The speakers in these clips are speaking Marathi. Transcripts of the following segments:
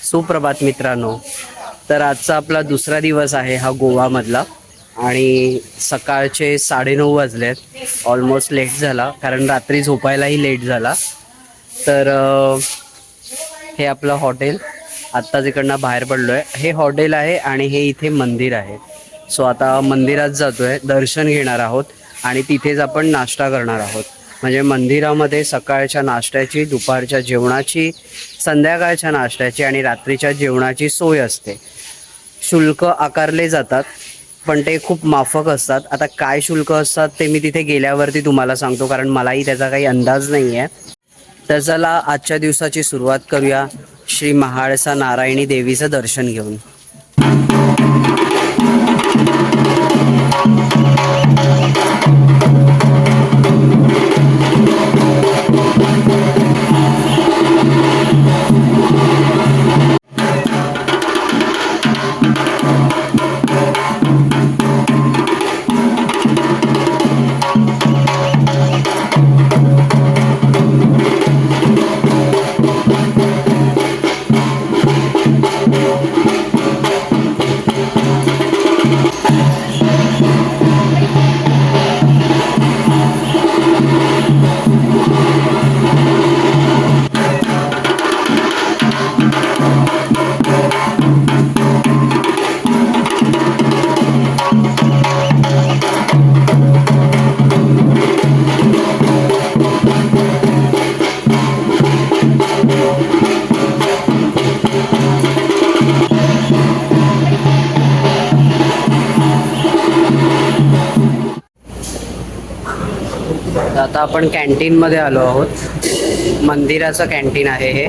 सुप्रभात मित्रांनो. तर आजचा आपला दुसरा दिवस आहे हा गोवामधला आणि सकाळचे 9:30 वाजलेत. ऑलमोस्ट लेट झाला कारण रात्री झोपायलाही लेट झाला. तर हे आपलं हॉटेल, आत्ताच इकडनं बाहेर पडलो आहे. हे हॉटेल आहे आणि हे इथे मंदिर आहे. सो आता मंदिरात जातोय, दर्शन घेणार आहोत आणि तिथेच आपण नाश्ता करणार आहोत. म्हणजे मंदिरामध्ये सकाळच्या नाश्त्याची, दुपारच्या जेवणाची, संध्याकाळच्या नाश्त्याची आणि रात्रीच्या जेवणाची सोय असते. शुल्क आकारले जातात पण ते खूप माफक असतात. आता काय शुल्क असतात ते मी तिथे गेल्यावरती तुम्हाला सांगतो कारण मलाही त्याचा काही अंदाज नाही आहे. तर चला आजच्या दिवसाची सुरुवात करूया श्री महाळसा नारायणी देवीचं दर्शन घेऊन. आता आपण कॅन्टीन मध्ये आलो आहोत. मंदिराचं कॅन्टीन आहे हे.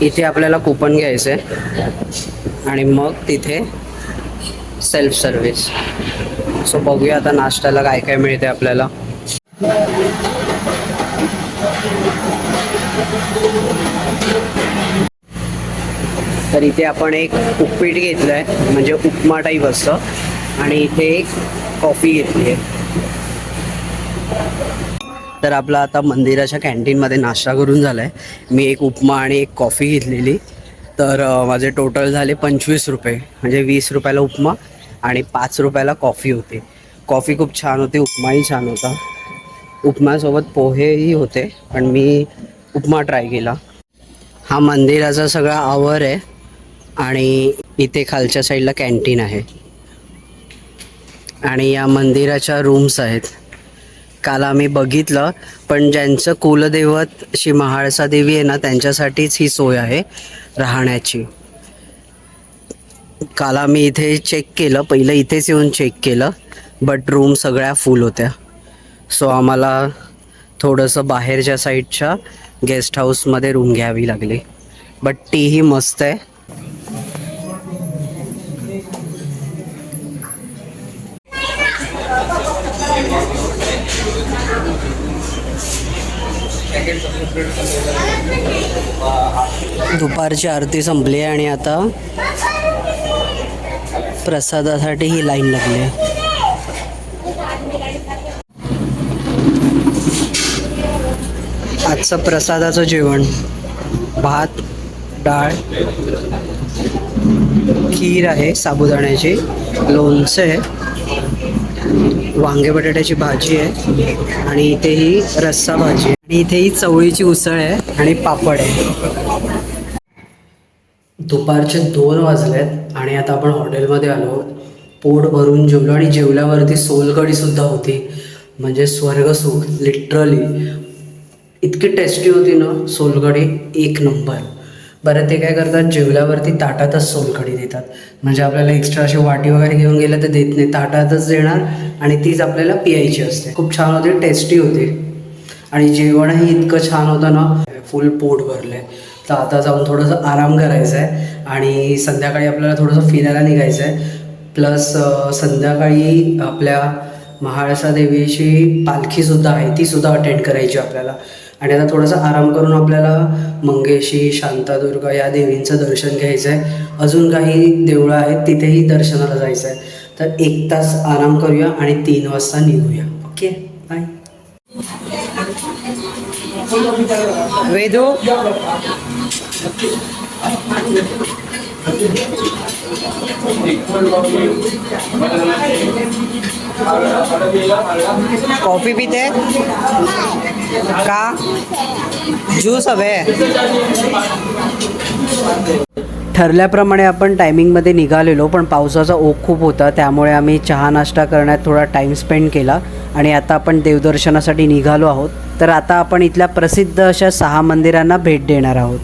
इथे आपल्याला कुपन घ्यायचंय आणि मग तिथे सेल्फ सर्व्हिस. सो बघूया आता नाश्त्याला काय काय मिळते आपल्याला. तर इथे आपण एक उपीट घेतलंय, म्हणजे उपमा टाईप असतं, आणि इथे एक कॉफी घेतली आहे. तर आपला आता मंदिराच्या कॅन्टीनमध्ये नाश्ता करून झाला आहे. मी एक उपमा आणि एक कॉफी घेतलेली. तर माझे टोटल झाले 25 रुपये. म्हणजे 20 रुपयाला उपमा आणि 5 रुपयाला कॉफी होती. कॉफी खूप छान होती, उपमाही छान होता. उपम्यासोबत पोहेही होते पण मी उपमा ट्राय केला. हा मंदिराचा सगळा आवर आहे आणि इथे खालच्या साईडला कॅन्टीन आहे आणि या मंदिराच्या रूम्स आहेत. काल आम्ही बघितलं, पण ज्यांचं कुलदैवत श्री महाळसा देवी आहे ना, त्यांच्यासाठीच ही सोय आहे राहण्याची. काल आम्ही इथे चेक केलं, पहिलं इथेच येऊन चेक केलं, बट रूम सगळ्या फुल होत्या. सो आम्हाला थोडंसं बाहेरच्या साईडच्या गेस्ट हाऊसमध्ये रूम घ्यावी लागली. बट तीही मस्त आहे. दुपारची आरती संपली आणि आता प्रसादासाठी ही लाईन लागली आहे. आजचं प्रसादाचं जेवण भात, डाळ, खीर आहे साबुदाण्याची, लोणचं आहे, वांगे बटाट्याची भाजी आहे आणि इथेही रस्सा भाजी आहे आणि इथेही चवळीची उसळ आहे आणि पापड आहे. दुपारचे 2 वाजलेत आणि आता आपण हॉटेलमध्ये आलो. पोट भरून जेवलो आणि जेवल्यावरती सोलकढीसुद्धा होती. म्हणजे स्वर्गसुख लिटरली. इतकी टेस्टी होती ना सोलकढी, एक नंबर. बरं ते काय करतात, जेवल्यावरती ताटातच सोलकढी देतात. म्हणजे आपल्याला एक्स्ट्रा अशी वाटी वगैरे घेऊन गेलं तर देत नाही, ताटातच देणार आणि तीच आपल्याला पियायची असते. खूप छान होती, टेस्टी होती आणि जेवणही इतकं छान होतं ना, फुल पोट भरलं. तर आता जाऊन थोडंसं आराम करायचा आहे आणि संध्याकाळी आपल्याला थोडंसं फिरायला निघायचं आहे. प्लस संध्याकाळी आपल्या महाळसा देवीची पालखीसुद्धा आहे, तीसुद्धा अटेंड करायची आपल्याला. आणि आता थोडासा आराम करून आपल्याला मंगेशी, शांतादुर्गा या देवींचं दर्शन घ्यायचं आहे. अजून काही देवळं आहेत तिथेही दर्शनाला जायचं आहे. तर 1 तास आराम करूया आणि 3 वाजता निघूया. Okay, bye. वेदू कॉफी पीते का? ज्यूस हवे? ठरल्याप्रमाणे आपण टायमिंगमध्ये निघालेलो, पण पावसाचा ओघ खूप होता, त्यामुळे आम्ही चहा नाश्ता करण्यात थोडा टाईम स्पेंड केला आणि आता आपण देवदर्शनासाठी निघालो आहोत. तर आता आपण इथल्या प्रसिद्ध अशा 6 मंदिरांना भेट देणार आहोत.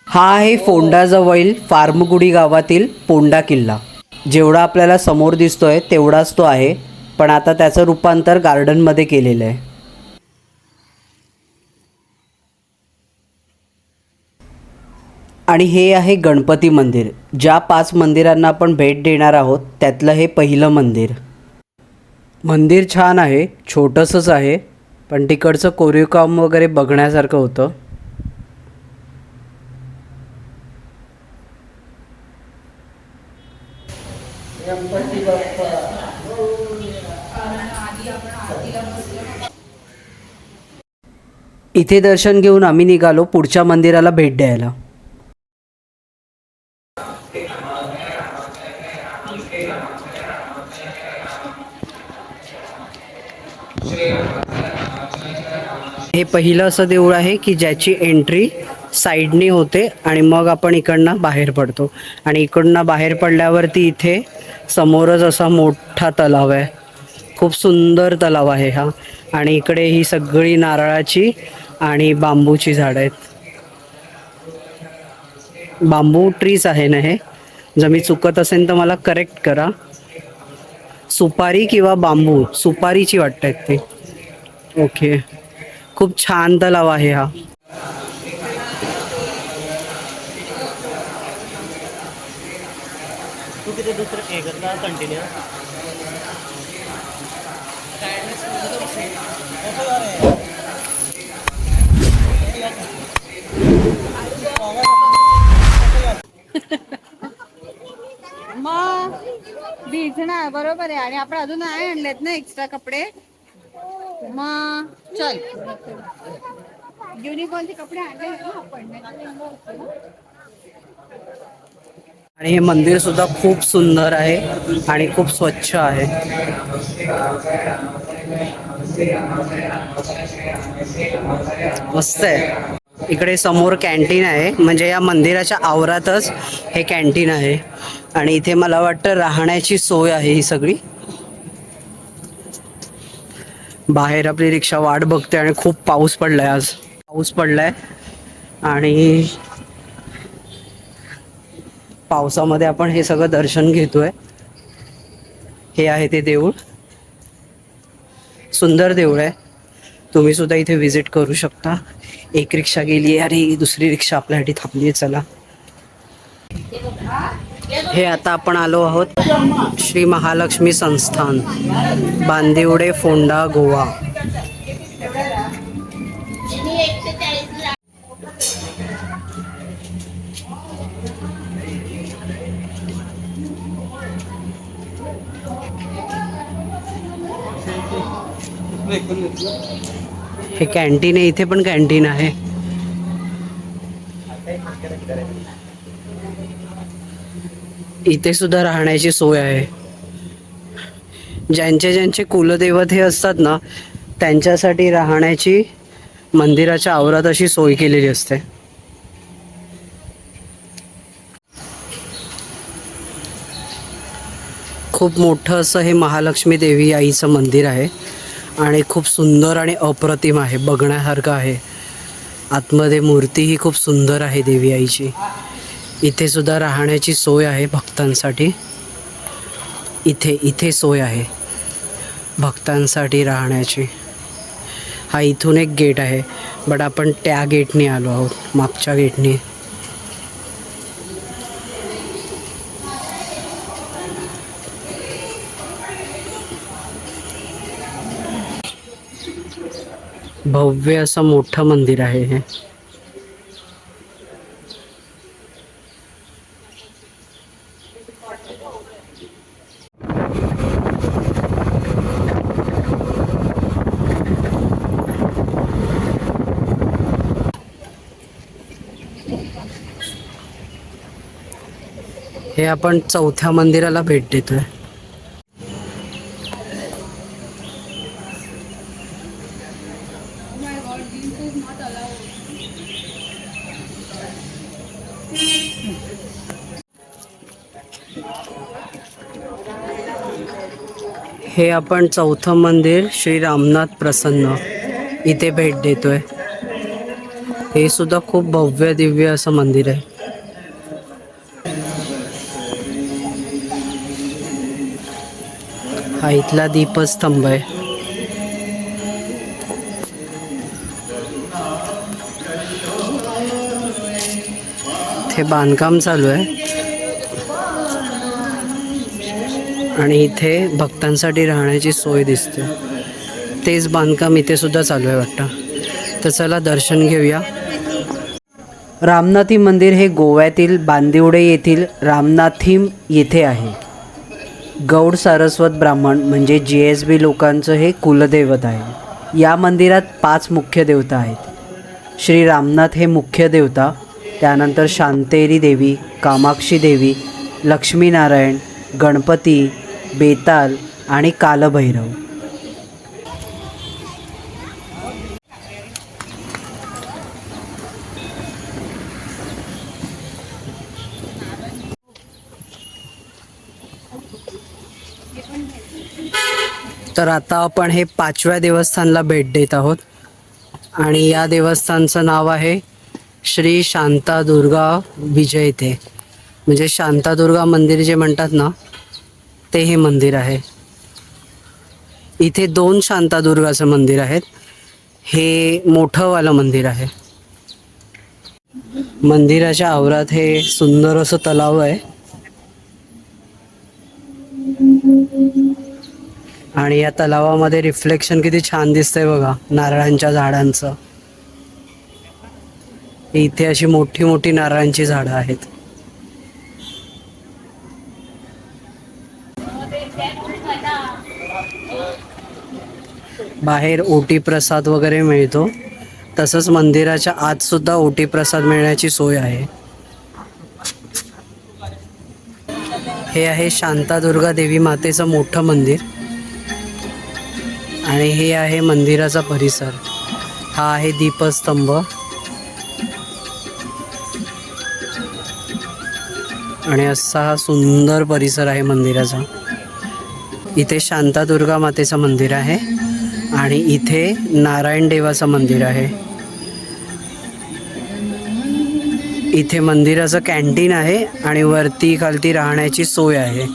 हा आहे फोंडाजवळील फार्मगुडी गावातील पोंडा किल्ला. जेवढा आपल्याला समोर दिसतोय तेवढाच तो आहे, पण आता त्याचं रूपांतर गार्डनमध्ये केलेलं आहे. आणि हे आहे गणपती मंदिर. ज्या 5 मंदिरांना आपण भेट देणार आहोत त्यातलं हे पहिलं मंदिर. मंदिर छान आहे, छोटंसंच आहे, पण तिकडचं कोरीव काम वगैरे बघण्यासारखं होतं. इथे दर्शन घेऊन आम्ही निघालो पुढच्या मंदिराला भेट द्यायला. हे पहिलं असं देऊळ आहे की ज्याची एंट्री साईडने होते आणि मग आपण इकडनं बाहेर पडतो. आणि इकडनं बाहेर पडल्यावरती इथे समोरच असा मोठा तलाव आहे. खूप सुंदर तलाव आहे हा. आणि इकडे ही सगळी नारळाची आणि बांबूची झाडं आहेत. बांबू ट्रीज आहे ना हे? जर मी चुकत असेल तर मला करेक्ट करा. सुपारी किंवा बांबू, सुपारीची वाटत आहेत ते. ओके, खूप छान तलाव आहे हा. मग भिजणार बरोबर आहे. आणि आपण अजून नाही आणलेत ना एक्स्ट्रा कपडे. मग चल, युनिफॉर्मचे कपडे आणले ना आपण. आणि हे मंदिर सुद्धा खूप सुंदर आहे आणि खूप स्वच्छ आहे. मस्त आहे. इकडे समोर कॅन्टीन आहे, म्हणजे या मंदिराच्या आवारातच हे कॅन्टीन आहे. आणि इथे मला वाटतं राहण्याची सोय आहे ही सगळी. बाहेर आपली रिक्षा वाट बघते आणि खूप पाऊस पडलाय. आज पाऊस पडलाय आणि पावसामध्ये आपण हे सगळं दर्शन घेतोय. हे आहे ते देऊळ. सुंदर देऊळ आहे. तुम्ही सुद्धा इथे विजिट करू शकता. एक रिक्षा गेली आहे, अरे दुसरी रिक्षा आपल्यासाठी थांबली आहे. चला, हे आता आपण आलो आहोत श्री महालक्ष्मी संस्थान, बांदिवडे, फोंडा, गोवा. हे कॅन्टीन आहे, इथे पण कॅन्टीन आहे. इथे सुद्धा राहण्याची सोय आहे. ज्यांचे ज्यांचे कुलदैवत हे असतात ना, त्यांच्यासाठी राहण्याची मंदिराच्या आवारात अशी सोय केलेली असते. खूप मोठं असं हे महालक्ष्मी देवी आईचं मंदिर आहे आणि खूप सुंदर आणि अप्रतिम आहे, बघण्यासारखं आहे. आतमध्ये मूर्तीही खूप सुंदर आहे देवी आईची. इथे सुद्धा राहण्याची सोय आहे भक्तांसाठी. इथे सोय आहे भक्तांसाठी राहण्याची. हा इथून एक गेट आहे, बट आपण त्या गेटने आलो आहोत, मागच्या गेटने. भव्य असं मोठं मंदिर आहे हे. हे आपण चौथ्या मंदिराला भेट देतोय. हे आपण चौथं मंदिर श्री रामनाथ प्रसन्न इथे भेट देतोय. हे सुद्धा खूप भव्य दिव्य असं मंदिर आहे. हा इथला दीपस्तंभ आहे. इथे बांधकाम चालू आहे आणि इथे भक्तांसाठी राहण्याची सोय दिसते. तेच बांधकाम इथे सुद्धा चालू आहे वाटतं. तर चला दर्शन घेऊया. रामनाथी मंदिर हे गोव्यातील बांदिवडे येथील रामनाथीम येथे आहे. गौड सारस्वत ब्राह्मण म्हणजे GSB लोकांचं हे कुलदैवत आहे. या मंदिरात 5 मुख्य देवता आहेत. श्री रामनाथ हे मुख्य देवता, त्यानंतर शांतेरी देवी, कामाक्षी देवी, लक्ष्मीनारायण, गणपती, बेताल आणि कालभैरव. तर आता आपण हे 5व्या देवस्थानला भेट देत आहोत आणि या देवस्थानचं नाव आहे श्री शांतादुर्गा विजयते. म्हणजे शांतादुर्गा मंदिर जे म्हणतात ना ते हे मंदिर आहे. इथे 2 शांतादुर्गाचं मंदिर आहेत. हे मोठंवालं मंदिर आहे. मंदिराच्या आवारात हे सुंदर असं तलाव आहे आणि या तलावामध्ये रिफ्लेक्शन किती छान दिसतंय बघा नारळांच्या झाडांचं. इथे अशी मोठी मोठी नारळांची झाडं आहेत. बाहेर ओटी प्रसाद वगैरे मिळतो. तसंच मंदिराच्या आत सुद्धा ओटी प्रसाद मिळण्याची सोय आहे. हे आहे शांतादुर्गा देवी मातेचं मोठं मंदिर आणि हे आहे मंदिराचा परिसर. हा आहे दीपस्तंभ आणि असा हा सुंदर परिसर आहे मंदिराचा. इथे शांतादुर्गा मातेचं मंदिर आहे आणि इथे नारायण देवाचं मंदिर आहे. इथे मंदिराचं कॅन्टीन आहे आणि वरती खालती राहण्याची सोय आहे.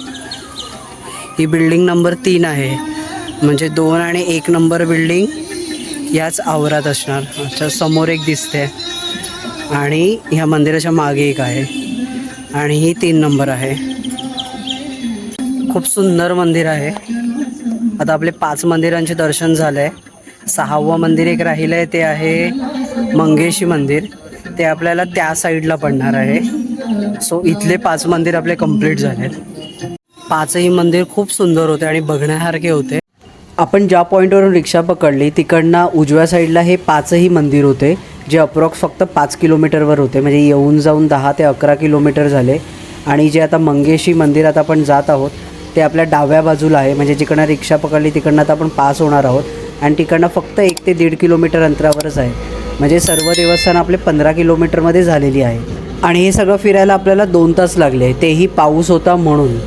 ही बिल्डिंग नंबर 3 आहे. म्हणजे 2 आणि 1 नंबर बिल्डिंग याच आवारात असणार. अच्छा, समोर एक दिसते आणि ह्या मंदिराच्या मागे एक आहे आणि ही 3 नंबर आहे. खूप सुंदर मंदिर आहे. आता आपले 5 मंदिरांचे दर्शन झाले. 6वं मंदिर एक राहिलं आहे, ते आहे मंगेशी मंदिर. ते आपल्याला त्या साईडला पडणार आहे. सो इथले 5 मंदिर आपले कंप्लीट झालेत. 5ही मंदिर खूप सुंदर होते आणि बघण्यासारखे होते. आपण ज्या पॉईंटवरून रिक्षा पकडली तिकडनं उजव्या साईडला हे 5ही मंदिर होते, जे अप्रॉक्स फक्त 5 किलोमीटरवर होते. म्हणजे येऊन जाऊन 10 ते 11 किलोमीटर झाले. आणि जे आता मंगेशी मंदिरात आपण जात आहोत ते आपल्या डाव्या बाजूला आहे. म्हणजे जिकडनं रिक्षा पकडली तिकडनं आता आपण पास होणार आहोत आणि तिकडनं फक्त 1 ते 1.5 किलोमीटर अंतरावरच आहे. म्हणजे सर्व देवस्थान आपले 15 किलोमीटरमध्ये झालेली आहे. आणि हे सगळं फिरायला आपल्याला 2 तास लागले, तेही पाऊस होता म्हणून.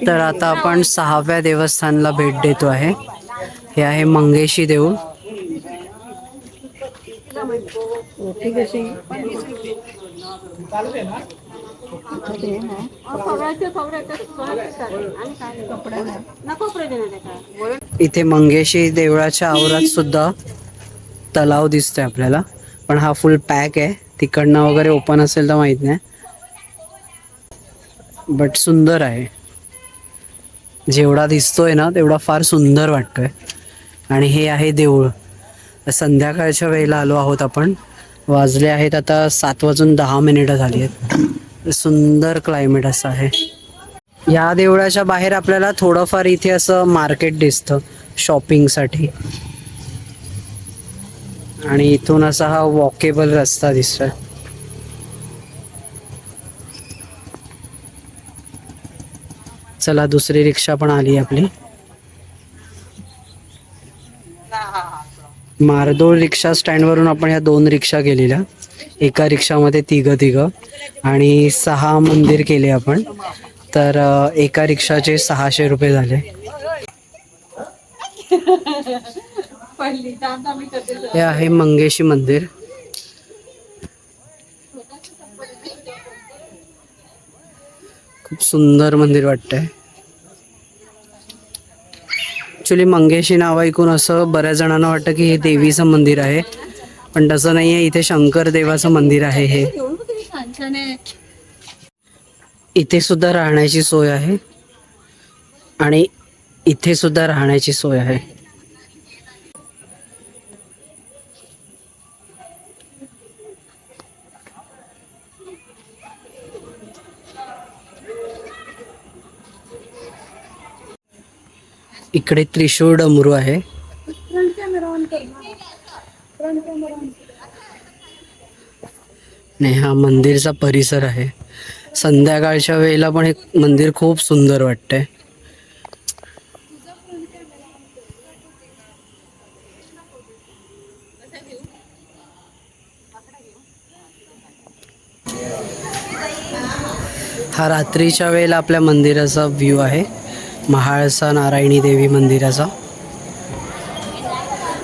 तर आता आपण 6व्या देवस्थानला भेट देतो आहे. हे आहे मंगेशी देऊळ. इथे मंगेशी देवळाच्या आवारात सुद्धा तलाव दिसतोय आपल्याला, पण हा फुल पॅक आहे. तिकडनं वगैरे ओपन असेल तर माहित नाही, बट सुंदर आहे. जेवढा दिसतोय ना तेवढा फार सुंदर वाटतोय. आणि हे आहे देऊळ. संध्याकाळच्या वेळेला आलो आहोत आपण. वाजले आहेत आता 7:10 झाली आहेत. सुंदर क्लायमेट असं आहे. या देवळाच्या बाहेर आपल्याला थोडंफार इथे असं मार्केट दिसतं शॉपिंगसाठी. आणि इथून असा हा वॉकेबल रस्ता दिसतोय. चला दुसरी रिक्षा पण आली आपली. मारदोळ रिक्षा स्टँडवरून आपण ह्या 2 रिक्षा गेलेल्या. एका रिक्षामध्ये तिघं आणि 6 मंदिर केले आपण. तर एका रिक्षाचे 600 रुपये झाले. हे आहे मंगेशी मंदिर. खूप सुंदर मंदिर वाटतंय. ॲक्च्युली मंगेशी नाव ऐकून असं बऱ्याच जणांना वाटतं की हे देवीचं मंदिर आहे, पण तसं नाही आहे. इथे शंकर देवाचं मंदिर आहे हे. इथे सुद्धा राहण्याची सोय आहे आणि इथे सुद्धा राहण्याची सोय आहे. इकडे त्रिशूळ डमरू आहे. नाही, हा मंदिरचा परिसर आहे. संध्याकाळच्या वेळेला पण हे मंदिर खूप सुंदर वाटतंय. हा रात्रीच्या वेळेला आपल्या मंदिराचा व्ह्यू आहे, महाळसा नारायणी देवी मंदिराचा.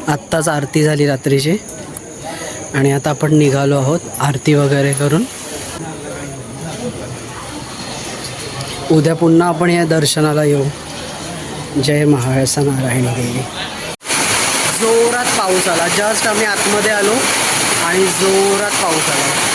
आत्ताच आरती झाली रात्रीची आणि आता आपण निघालो आहोत आरती वगैरे करून. उद्या पुन्हा आपण या दर्शनाला येऊ. जय महाळसा नारायणी देवी. जोरात पाऊस आला. जस्ट आम्ही आतमध्ये आलो आणि जोरात पाऊस आला.